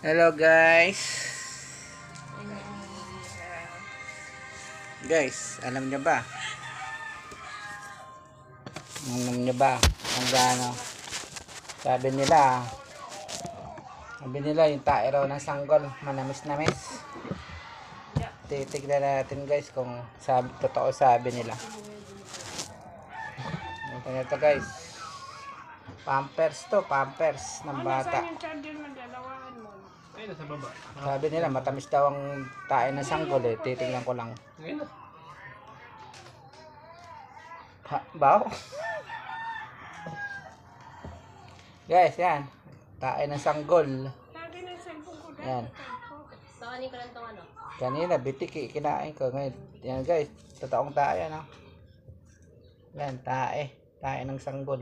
Hello guys. Guys, alam niyo ba? Alam niyo ba kung gaano? Sabi nila yung tae raw ng sanggol, manamis-namis. Titignan natin guys kung totoo sabi nila. Ito guys. Pampers to, pampers ng bata. Sabi nila matamis daw ang tae ng sanggol eh. Titignan ko lang. Baho. Guys, yan. Tae ng sanggol. Yan. Kanina, bitik kinain ko. Ngayon, yan guys. Totoong tae, ano? Yan, tae. Tae ng sanggol.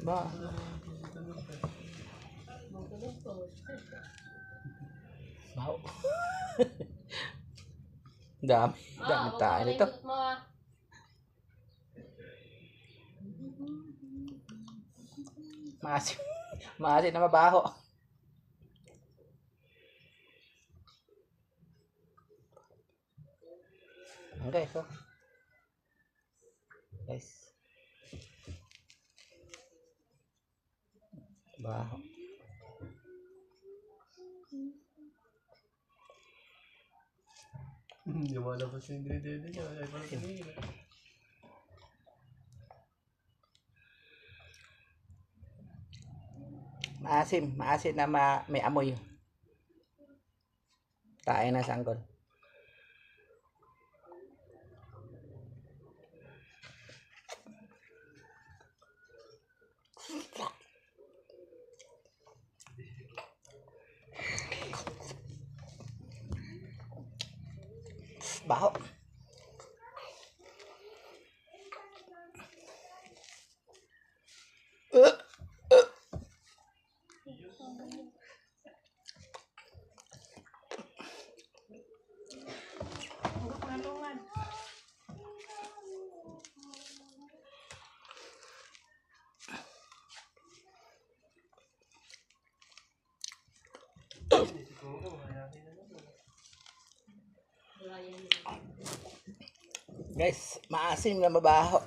Ba? Baho. Dami tayo nito. Maasim na mabaho. Okay, so. Guys. Baho. Lumalabas yung ingredient niya. Ay, parang kanina. Maasim na may amoy. Tae na sanggol. Baho. Guys, maasim na mabaho.